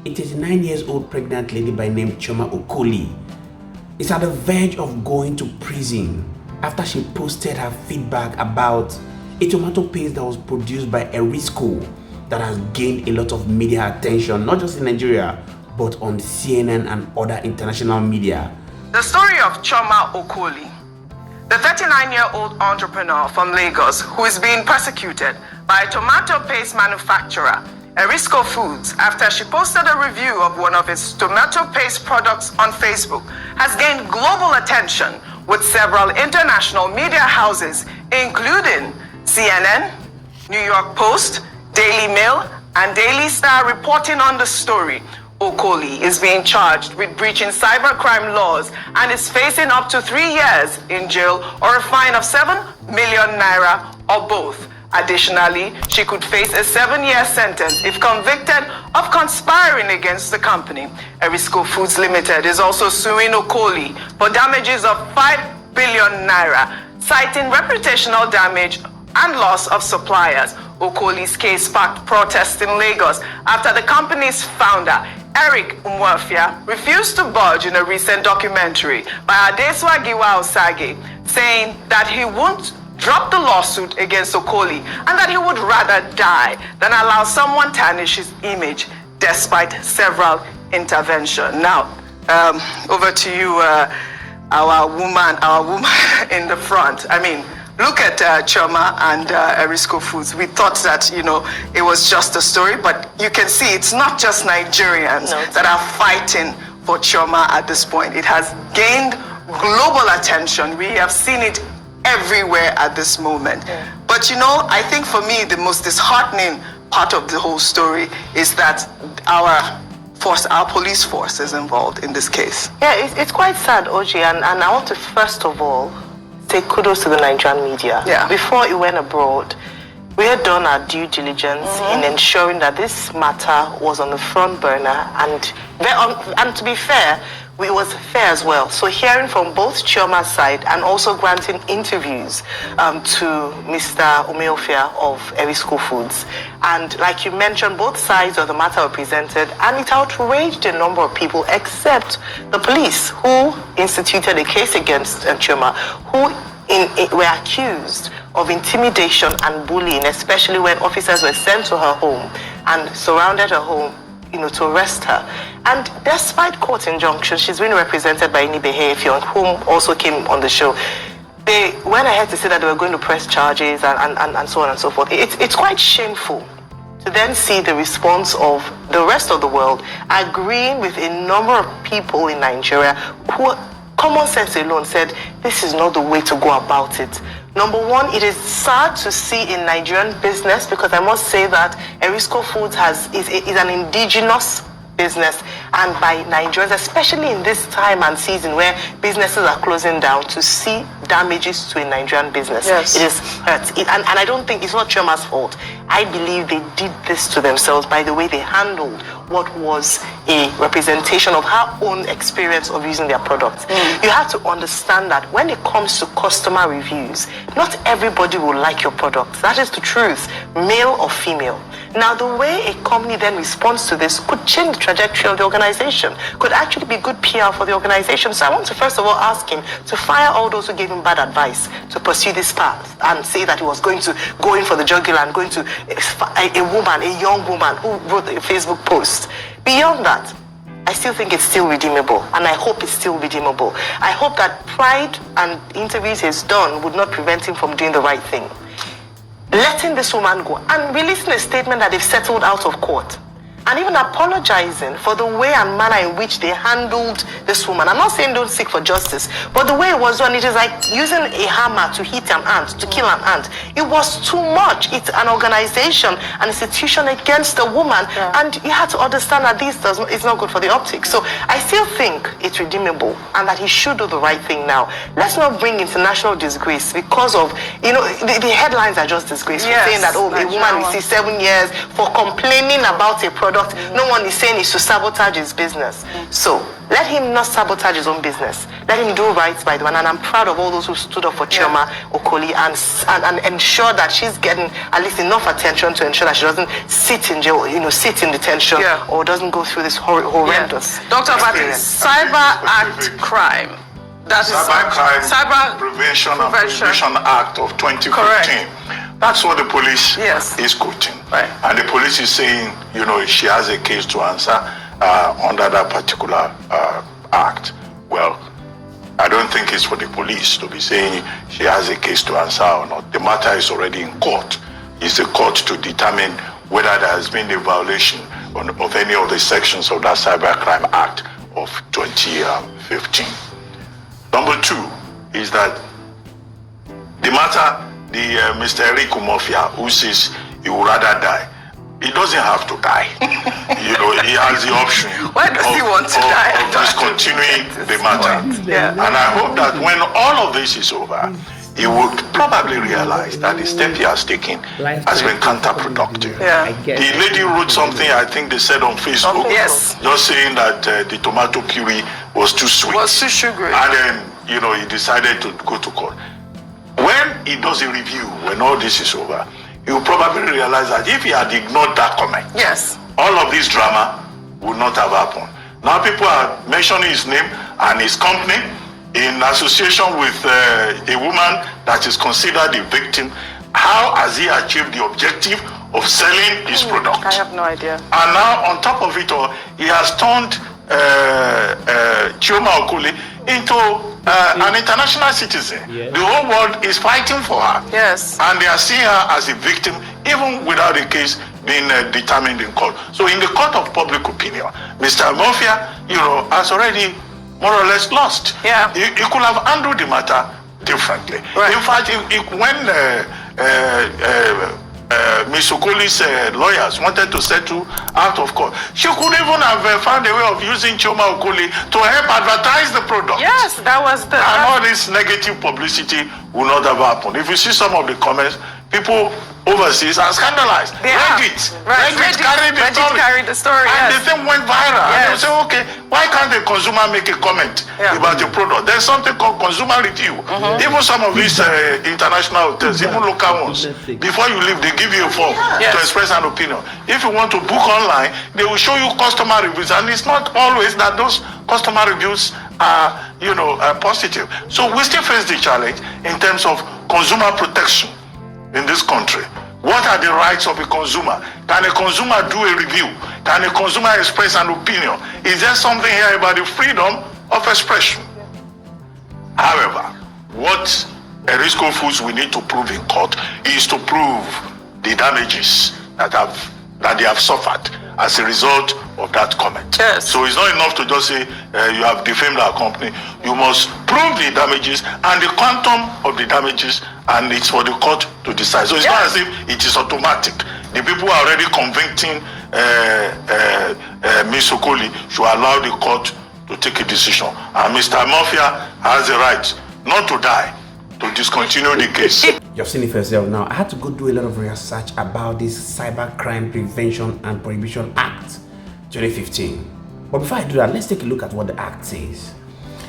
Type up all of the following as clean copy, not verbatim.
a 39-year-old pregnant lady by name Chioma Okoli is at the verge of going to prison after she posted her feedback about a tomato paste that was produced by Erisco that has gained a lot of media attention, not just in Nigeria, but on CNN and other international media. The story of Chioma Okoli, the 39-year-old entrepreneur from Lagos who is being persecuted by a tomato paste manufacturer, Erisco Foods, after she posted a review of one of its tomato paste products on Facebook, has gained global attention with several international media houses, including CNN, New York Post, Daily Mail, and Daily Star reporting on the story. Okoli is being charged with breaching cybercrime laws and is facing up to 3 years in jail or a fine of 7 million naira or both. Additionally, she could face a 7-year sentence if convicted of conspiring against the company. Erisco Foods Limited is also suing Okoli for damages of 5 billion naira, citing reputational damage and loss of suppliers. Okoli's case sparked protests in Lagos after the company's founder, Eric Umuofia, refused to budge in a recent documentary by Adesua Giwa Osage, saying that he won't drop the lawsuit against Okoli and that he would rather die than allow someone tarnish his image despite several interventions. Now, over to you, our woman in the front. I mean, look at Chioma and Erisco Foods. We thought that, it was just a story, but you can see it's not just Nigerians that are fighting for Chioma at this point. It has gained global attention. We have seen it everywhere at this moment. Yeah. But I think for me, the most disheartening part of the whole story is that our police force is involved in this case. Yeah, it's quite sad, Ojeh, and I want to first of all say kudos to the Nigerian media. Yeah. Before it went abroad, we had done our due diligence in ensuring that this matter was on the front burner, and to be fair, it was fair as well. So hearing from both Chioma's side and also granting interviews to Mr. Umuofia of Erisco Foods. And like you mentioned, both sides of the matter were presented, and it outraged a number of people except the police, who instituted a case against Chioma, who were accused of intimidation and bullying, especially when officers were sent to her home and surrounded her home, to arrest her. And despite court injunctions, she's been represented by iļļëğãļ, whom also came on the show. They went ahead to say that they were going to press charges and so on and so forth. It's quite shameful to then see the response of the rest of the world agreeing with a number of people in Nigeria who, common sense alone, said this is not the way to go about it. Number one, it is sad to see in Nigerian business, because I must say that Erisco Foods is an indigenous business, and by Nigerians, especially in this time and season where businesses are closing down, to see damages to a Nigerian business. Yes. It is hurt. And I don't think it's not Chioma's fault. I believe they did this to themselves by the way they handled what was a representation of her own experience of using their products. You have to understand that when it comes to customer reviews, not everybody will like your product. That is the truth, male or female. Now, the way a company then responds to this could change the trajectory of the organization, could actually be good PR for the organization. So I want to first of all ask him to fire all those who gave him bad advice to pursue this path and say that he was going to go in for the jugular and going to a young woman who wrote a Facebook post. Beyond that, I still think it's still redeemable, and I hope it's still redeemable. I hope that pride and interviews he's done would not prevent him from doing the right thing. Letting this woman go and releasing a statement that they've settled out of court, and even apologizing for the way and manner in which they handled this woman. I'm not saying don't seek for justice, but the way it was done, it is like using a hammer to hit an ant, to kill an ant. It was too much. It's an organization, an institution against a woman, and you have to understand that it's not good for the optics. So I still think it's redeemable, and that he should do the right thing now. Let's not bring international disgrace because of, the headlines are just disgraceful, saying that, a woman received 7 years for complaining about a product product. No one is saying is to sabotage his business. So let him not sabotage his own business. Let him do right by the one. And I'm proud of all those who stood up for Chioma Okoli and ensure that she's getting at least enough attention to ensure that she doesn't sit in jail, sit in detention, or doesn't go through this horrendous Dr. Abati, Cyber Act crime. That is Cyber Prevention and Prohibition Act of 2015. Correct. That's what the police is quoting. Right. And the police is saying, she has a case to answer under that particular act. Well, I don't think it's for the police to be saying she has a case to answer or not. The matter is already in court. It's the court to determine whether there has been a violation of any of the sections of that Cybercrime Act of 2015. Number two is that the matter, Mr. Erico Mafia, who says he would rather die, he doesn't have to die. He has the option Why does he want to die? Of discontinuing the matter. And I hope that when all of this is over, he would probably realize that the step he has taken has been counterproductive. The lady wrote something, I think they said on Facebook, just saying that the tomato puree was too sweet. Was too sugary. And then, he decided to go to court. When he does a review, when all this is over, he will probably realize that if he had ignored that comment, all of this drama would not have happened. Now people are mentioning his name and his company in association with a woman that is considered a victim. How has he achieved the objective of selling his product? I have no idea. And now on top of it all, he has turned Chioma Okoli into an international citizen. The whole world is fighting for her. And they are seeing her as a victim, even without the case being determined in court. So in the court of public opinion, Mr. Mafia, has already more or less lost. He could have handled the matter differently. In fact, when Ms. Okoli's lawyers wanted to settle out of court, she could even have found a way of using Chioma Okoli to help advertise the product. That was the... And all this negative publicity will not have happened. If you see some of the comments, people overseas are scandalized. Reddit carried the story. And the thing went viral. And they say, okay, why can't the consumer make a comment about the product? There's something called consumer review. Even some of these international hotels, even local ones, before you leave, they give you a form to express an opinion. If you want to book online, they will show you customer reviews, and it's not always that those customer reviews are, positive. So we still face the challenge in terms of consumer protection in this country. What are the rights of a consumer? Can a consumer do a review? Can a consumer express an opinion? Is there something here about the freedom of expression? However, what Erisco Foods we need to prove in court is to prove the damages that they have suffered as a result of that comment. So it's not enough to just say you have defamed our company. You must prove the damages and the quantum of the damages, and it's for the court to decide. So it's not as if it is automatic. The people are already convicting Ms. Okoli should allow the court to take a decision. And Mr. Mafia has the right not to die, to discontinue the case. You've seen it for yourself now. I had to go do a lot of research about this Cybercrime Prevention and Prohibition Act 2015. But before I do that, let's take a look at what the act says.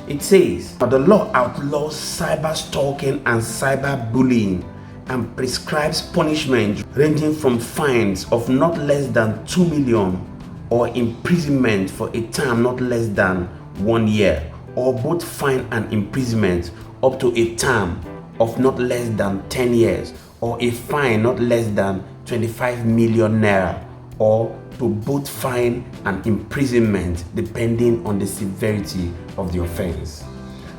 It says, the law outlaws cyber stalking and cyber bullying and prescribes punishment ranging from fines of not less than 2 million or imprisonment for a term not less than 1 year, or both fine and imprisonment up to a term of not less than 10 years, or a fine not less than 25 million naira, or to both fine and imprisonment depending on the severity of the offense.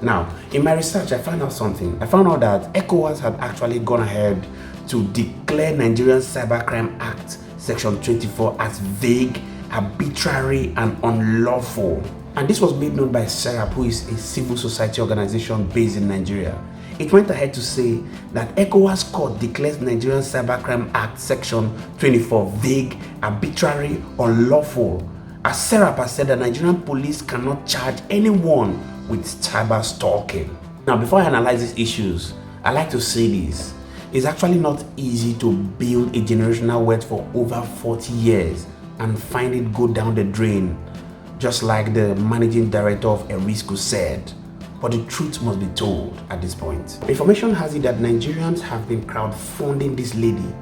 Now, in my research, I found out something. I found out that ECOWAS had actually gone ahead to declare Nigerian Cybercrime Act Section 24 as vague, arbitrary, and unlawful. And this was made known by SERAP, who is a civil society organization based in Nigeria. It went ahead to say that ECOWAS court declares Nigerian Cybercrime Act Section 24 vague, arbitrary, unlawful. As SERAP has said, the Nigerian police cannot charge anyone with cyber stalking. Now, before I analyze these issues, I like to say this. It's actually not easy to build a generational wealth for over 40 years and find it go down the drain, just like the managing director of Erisco said. But the truth must be told at this point. Information has it that Nigerians have been crowdfunding this lady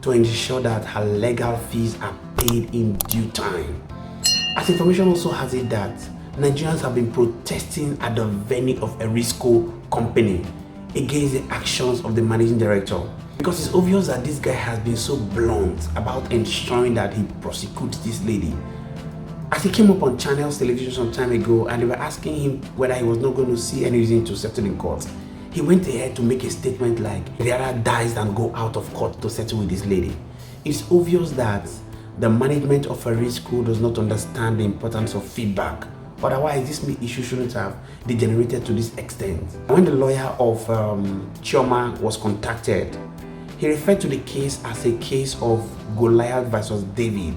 to ensure that her legal fees are paid in due time. As information also has it that Nigerians have been protesting at the venue of Erisco company against the actions of the managing director, because it's obvious that this guy has been so blunt about ensuring that he prosecutes this lady. As he came up on Channels television some time ago and they were asking him whether he was not going to see any reason to settle in court, he went ahead to make a statement like, "Rather dies than go out of court to settle with this lady." It's obvious that the management of Erisco does not understand the importance of feedback. Otherwise, this issue shouldn't have degenerated to this extent. When the lawyer of Chioma was contacted, he referred to the case as a case of Goliath versus David,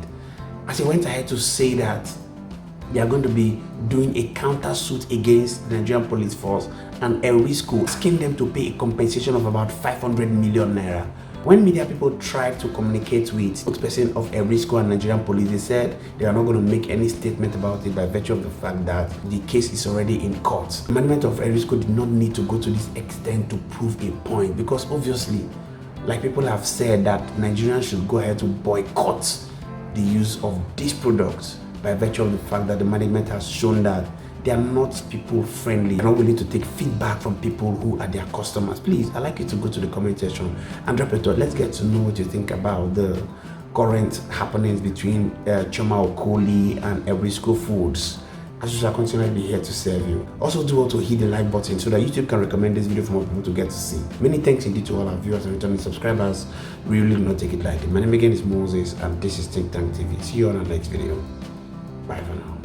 as he went ahead to say that they are going to be doing a counter suit against the Nigerian police force and Erisco, asking them to pay a compensation of about 500 million naira. When media people tried to communicate with the spokesperson of Erisco and Nigerian police, they said they are not going to make any statement about it by virtue of the fact that the case is already in court. The management of Erisco did not need to go to this extent to prove a point, because obviously, like people have said, that Nigerians should go ahead to boycott the use of these products by virtue of the fact that the management has shown that they are not people friendly. They're not willing to take feedback from people who are their customers. Please, I'd like you to go to the comment section and drop a thought. Let's get to know what you think about the current happenings between Chioma Okoli and Erisco Foods. As usual, I'll continue to be here to serve you. Also, do also hit the like button so that YouTube can recommend this video for more people to get to see. Many thanks indeed to all our viewers and returning subscribers. We really do not take it lightly. My name again is Moses, and this is Think Tank TV. See you on our next video. Bye for now.